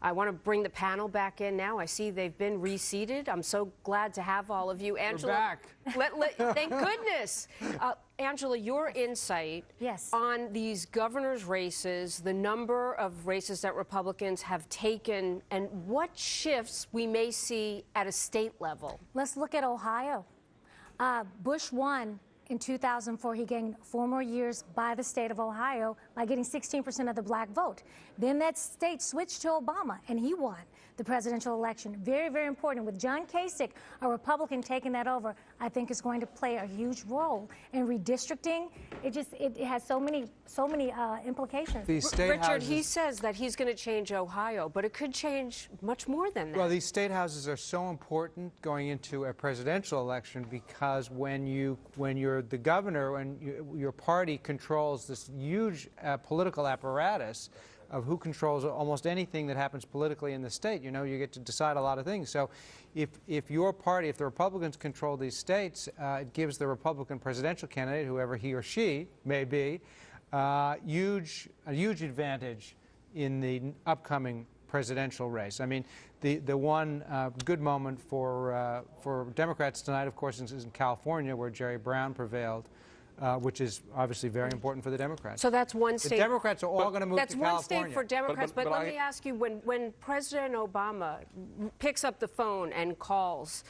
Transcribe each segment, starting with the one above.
I want to bring the panel back in now. I see they've been reseated. I'm so glad to have all of you. Angela, we're back. Thank goodness. Angela, your insight on these governor's races, the number of races that Republicans have taken, and what shifts we may see at a state level. Let's look at Ohio. Bush won in 2004. He gained 4 more years by the state of Ohio by getting 16% of the black vote. Then that state switched to Obama, and he won the presidential election. Very, very important. With John Kasich, a Republican, taking that over, I think is going to play a huge role in redistricting. It has so many implications. Richard, he says that he's going to change Ohio, but it could change much more than that. Well, these state houses are so important going into a presidential election because when you're the governor and your party controls this huge political apparatus of who controls almost anything that happens politically in the state. You know, you get to decide a lot of things. So if your party, if the Republicans control these states, it gives the Republican presidential candidate, whoever he or she may be, a huge advantage in the upcoming presidential race. I mean, the one good moment for Democrats tonight, of course, is in California, where Jerry Brown prevailed. Which is obviously very important for the Democrats. So that's one state. The Democrats are all going to move to California. That's one state for Democrats. But let me ask you, when President Obama picks up the phone and calls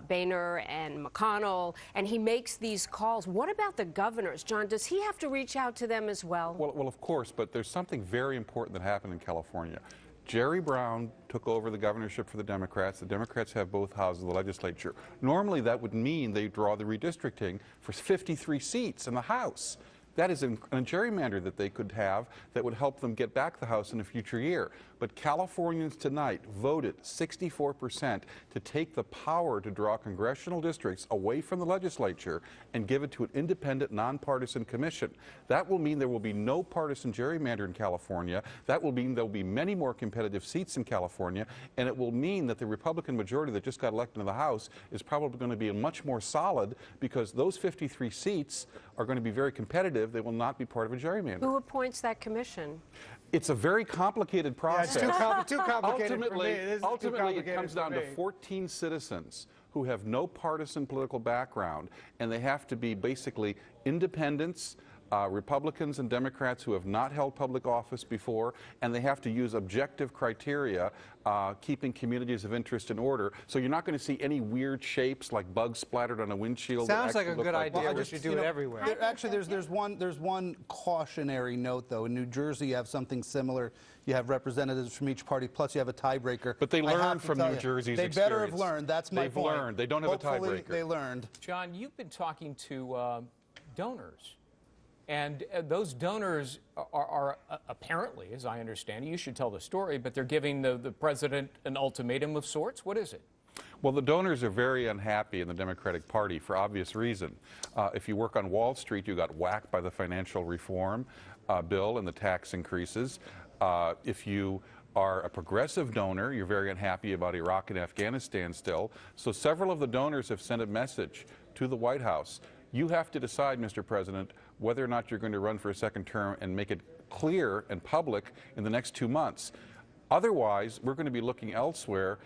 Boehner and McConnell, and he makes these calls, what about the governors? John, does he have to reach out to them as well? Well, of course, but there's something very important that happened in California. Jerry Brown took over the governorship for the Democrats. The Democrats have both houses of the legislature. Normally, that would mean they draw the redistricting for 53 seats in the House. That is a gerrymander that they could have that would help them get back the House in a future year. But Californians tonight voted 64% to take the power to draw congressional districts away from the legislature and give it to an independent, nonpartisan commission. That will mean there will be no partisan gerrymander in California. That will mean there will be many more competitive seats in California. And it will mean that the Republican majority that just got elected in the House is probably going to be much more solid because those 53 seats are going to be very competitive. They will not be part of a gerrymander. Who appoints that commission? It's a very complicated process. Yeah, it's too complicated Ultimately, it comes down to 14 citizens who have no partisan political background, and they have to be basically independents, Republicans and Democrats who have not held public office before, and they have to use objective criteria, keeping communities of interest in order. So you're not going to see any weird shapes like bugs splattered on a windshield. Sounds like a good idea. Well, we should do it everywhere. There's one cautionary note, though. In New Jersey, you have something similar. You have representatives from each party, plus you have a tiebreaker. But they learned from New Jersey's experience. They better have learned. That's my point. They've learned. They don't have a tiebreaker. Hopefully, they learned. John, you've been talking to donors. And those donors are apparently, as I understand it, you should tell the story, but they're giving the president an ultimatum of sorts. What is it? Well, the donors are very unhappy in the Democratic Party for obvious reason. If you work on Wall Street, you got whacked by the financial reform bill and the tax increases. If you are a progressive donor, you're very unhappy about Iraq and Afghanistan still. So several of the donors have sent a message to the White House. You have to decide, Mr. President, whether or not you're going to run for a second term and make it clear and public in the next 2 months. Otherwise, we're going to be looking elsewhere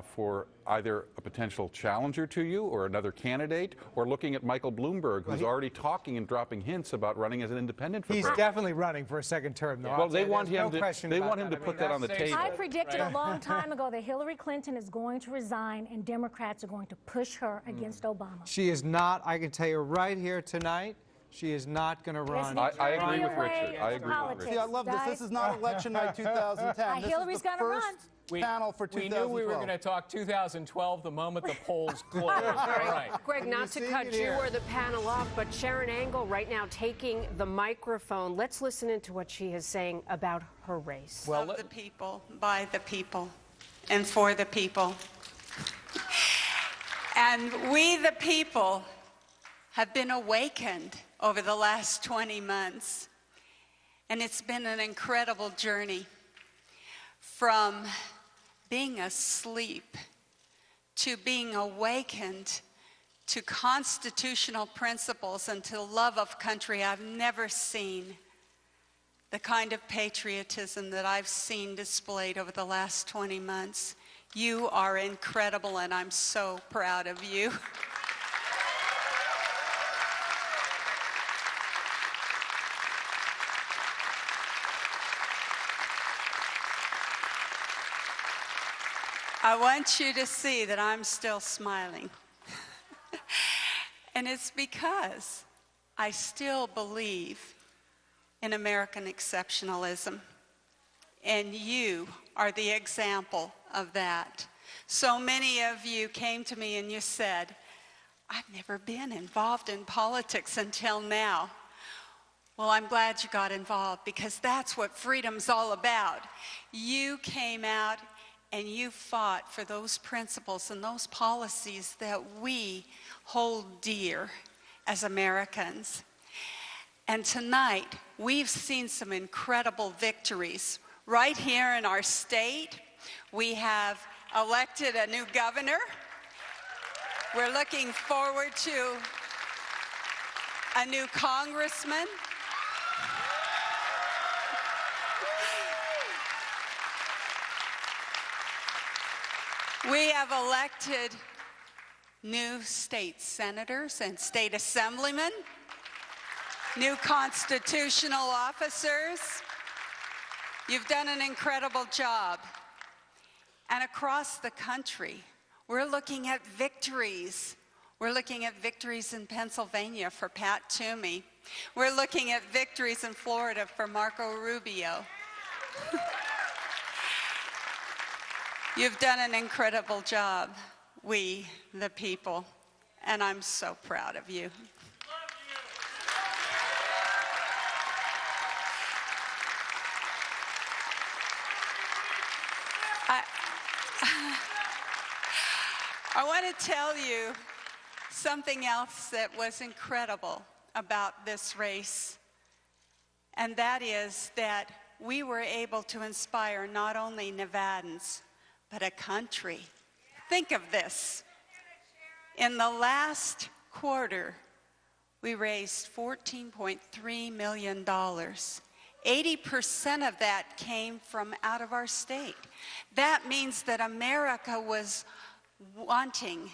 for either a potential challenger to you or another candidate, or looking at Michael Bloomberg, who's already talking and dropping hints about running as an independent for president. He's definitely running for a second term, though. Well, they want him to put that on the table. I predicted a long time ago that Hillary Clinton is going to resign and Democrats are going to push her against Obama. She is not. I can tell you right here tonight, she is not going to run. I agree with Richard. I agree with Richard. See, I love this. This is not election night 2010. Hillary's going to run. Panel for 2012. We knew we were going to talk 2012 the moment the polls closed. All right. Greg, not to cut you or the panel off, but Sharon Angle right now taking the microphone. Let's listen into what she is saying about her race. Well, of the people, by the people, and for the people. And we, the people, have been awakened over the last 20 months. And it's been an incredible journey from being asleep to being awakened to constitutional principles and to love of country I've never seen the kind of patriotism that I've seen displayed over the last 20 months. You are incredible, and I'm so proud of you. I want you to see that I'm still smiling. And it's because I still believe in American exceptionalism. And you are the example of that. So many of you came to me and you said, I've never been involved in politics until now. Well, I'm glad you got involved, because that's what freedom's all about. You came out and you fought for those principles and those policies that we hold dear as Americans. And tonight, we've seen some incredible victories. Right here in our state, we have elected a new governor. We're looking forward to a new congressman. We have elected new state senators and state assemblymen, new constitutional officers. You've done an incredible job. And across the country, we're looking at victories. We're looking at victories in Pennsylvania for Pat Toomey. We're looking at victories in Florida for Marco Rubio. You've done an incredible job, we, the people, and I'm so proud of you. I want to tell you something else that was incredible about this race, and that is that we were able to inspire not only Nevadans, but a country. Think of this. In the last quarter, we raised $14.3 million. 80% of that came from out of our state. That means that America was wanting,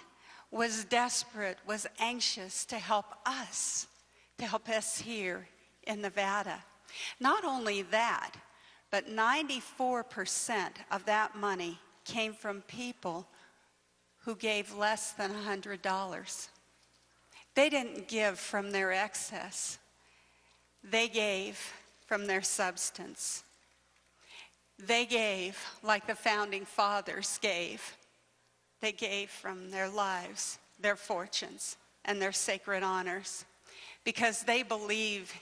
was desperate, was anxious to help us here in Nevada. Not only that, but 94% of that money came from people who gave less than $100. They didn't give from their excess. They gave from their substance. They gave like the founding fathers gave. They gave from their lives, their fortunes, and their sacred honors, because they believe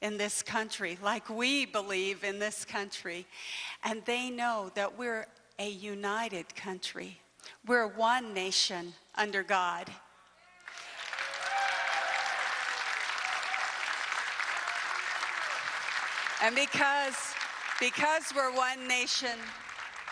in this country like we believe in this country. And they know that we're a united country. We're one nation under God. And because we're one nation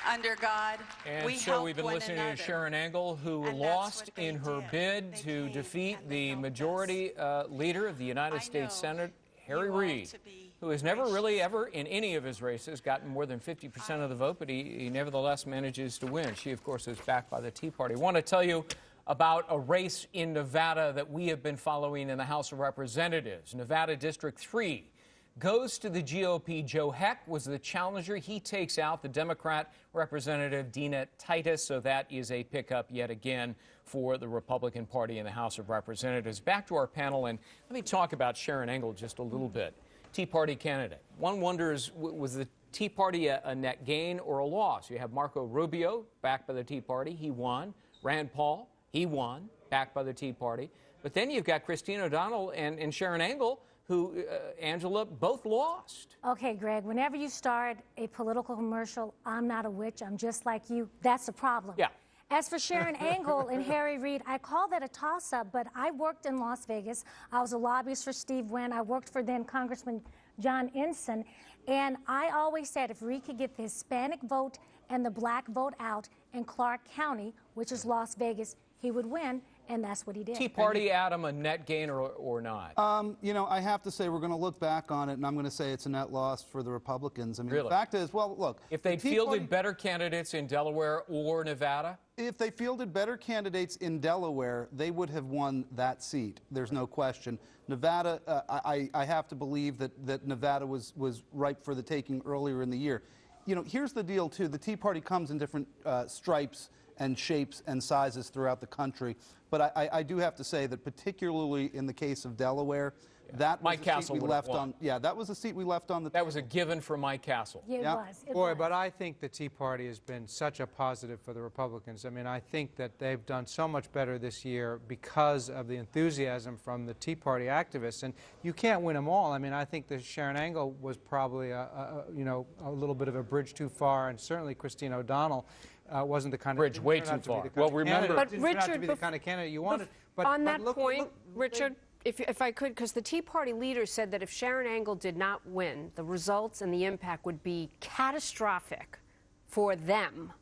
under God, and we so help we've been one listening another. to Sharon Angle, who And that's lost what they in her did. bid They to came defeat and they the helped majority leader of the United I States know Senate, Harry you all Reid, to be who has never really gracious. ever in any of his races gotten more than 50% of the vote, but he nevertheless manages to win. She, of course, is backed by the Tea Party. I want to tell you about a race in Nevada that we have been following in the House of Representatives. Nevada District 3 goes to the GOP. Joe Heck was the challenger. He takes out the Democrat Representative Dina Titus, so that is a pickup yet again for the Republican Party in the House of Representatives. Back to our panel, and let me talk about Sharon Angle just a little bit. Tea Party candidate. One wonders, was the Tea Party a net gain or a loss? You have Marco Rubio, backed by the Tea Party. He won. Rand Paul, he won, backed by the Tea Party. But then you've got Christine O'Donnell and Sharon Angle, who, Angela, both lost. Okay, Greg, whenever you start a political commercial, I'm not a witch, I'm just like you, that's a problem. Yeah. As for Sharon Angle and Harry Reid, I call that a toss-up, but I worked in Las Vegas. I was a lobbyist for Steve Wynn. I worked for then Congressman John Ensign. And I always said if Reid could get the Hispanic vote and the black vote out in Clark County, which is Las Vegas, he would win. and that's what he did. Tea Party, Adam, a net gain or not? You know, I have to say we're going to look back on it, and I'm going to say it's a net loss for the Republicans. I mean, Really? the fact is, well, look. If they'd the Tea fielded Party- better candidates in Delaware or Nevada? If they fielded better candidates in Delaware, they would have won that seat. There's no question. Nevada, I have to believe that Nevada was ripe for the taking earlier in the year. You know, here's the deal, too. The Tea Party comes in different stripes and shapes and sizes throughout the country. But I do have to say that particularly in the case of Delaware, that was Mike a Castle seat we would have left won. on. Yeah, that was a seat we left on the That was a given for Mike Castle. Yeah, it Yeah. was. It Boy, was. but I think the Tea Party has been such a positive for the Republicans. I mean, I think that they've done so much better this year because of the enthusiasm from the Tea Party activists. And you can't win them all. I mean, I think that Sharon Angle was probably a little bit of a bridge too far, and certainly Christine O'Donnell wasn't the kind Bridge of way didn't turn out too to be far. the kind Well, of remember- candidate- But didn't turn out to Richard, be the kind of candidate you wanted. On but that look- point, look- Richard, if I could, because the Tea Party leader said that if Sharon Angle did not win, the results and the impact would be catastrophic for them.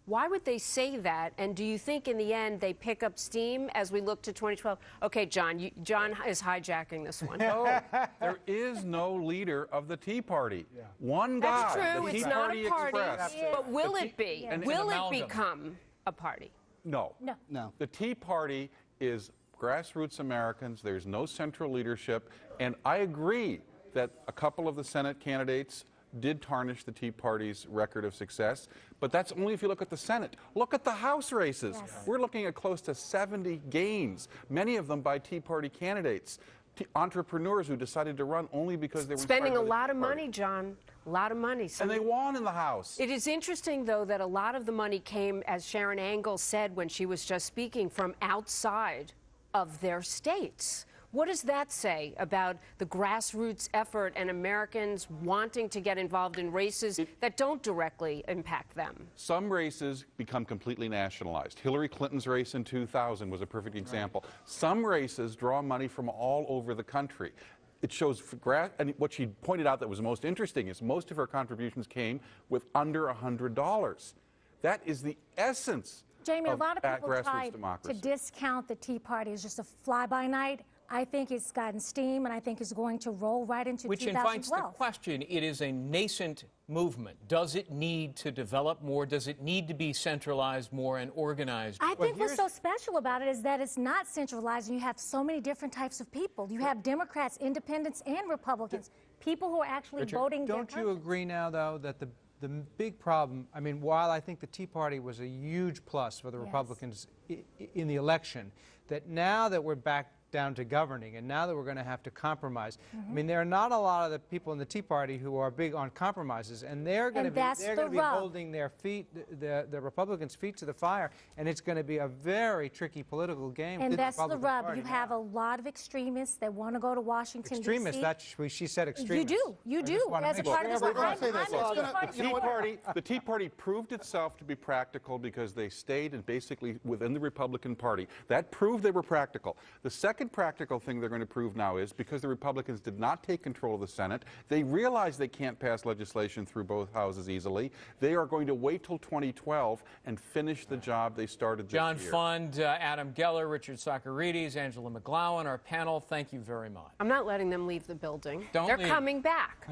Why would they say that? And do you think in the end they pick up steam as we look to 2012? Okay, John, John is hijacking this one. No, there is no leader of the Tea Party. One guy. That's true. The Tea It's not Party a party. Express. But will it be? and Will it amalgam. become a party? No. No. No. The Tea Party is grassroots Americans. There's no central leadership. And I agree that a couple of the Senate candidates did tarnish the Tea Party's record of success, but that's only if you look at the Senate. Look at the House races. Yes. We're looking at close to 70 gains, many of them by Tea Party candidates. Entrepreneurs who decided to run only because they were Spending a inspired by the lot Tea of Party. money, John. A lot of money. And they won in the House. It is interesting, though, that a lot of the money came, as Sharon Angle said when she was just speaking, from outside of their states. What does that say about the grassroots effort and Americans wanting to get involved in races that don't directly impact them? Some races become completely nationalized. Hillary Clinton's race in 2000 was a perfect example. Some races draw money from all over the country. It shows, and what she pointed out that was most interesting is most of her contributions came with under $100. That is the essence Jamie, a of lot of people grassroots tried democracy. to discount the Tea Party as just a fly-by-night. I think it's gotten steam, and I think it's going to roll right into Which 2012. invites the question, it is a nascent movement. Does it need to develop more? Does it need to be centralized more and organized? I think what's so special about it is that it's not centralized, and you have so many different types of people. You have Democrats, independents, and Republicans, people who are actually voting their Don't you conscience. agree now, though, that the big problem, I mean, while I think the Tea Party was a huge plus for the Yes. Republicans in the election, that now that we're back down to governing, and now that we're going to have to compromise. I mean, there are not a lot of the people in the Tea Party who are big on compromises, and they're going to And be that's they're the going to be rub. holding their feet, the Republicans' feet to the fire, and it's going to be a very tricky political game. And with that's the Republican rub. Party You now. have a lot of extremists that want to go to Washington, Extremists. D.C. That's she said. You Extremists. do. You I do. just wanna As a make part sure. of this, We're gonna I'm say this. in It's the gonna- party. The Tea Party proved itself to be practical because they stayed and basically within the Republican Party. That proved they were practical. The second practical thing they're going to prove now is because the Republicans did not take control of the Senate, they realize they can't pass legislation through both houses easily. They are going to wait till 2012 and finish the job they started this John year. Fund, Adam Geller, Richard Socarides, Angela McGlowan, our panel, thank you very much. I'm not letting them leave the building. Don't They're leave. coming back.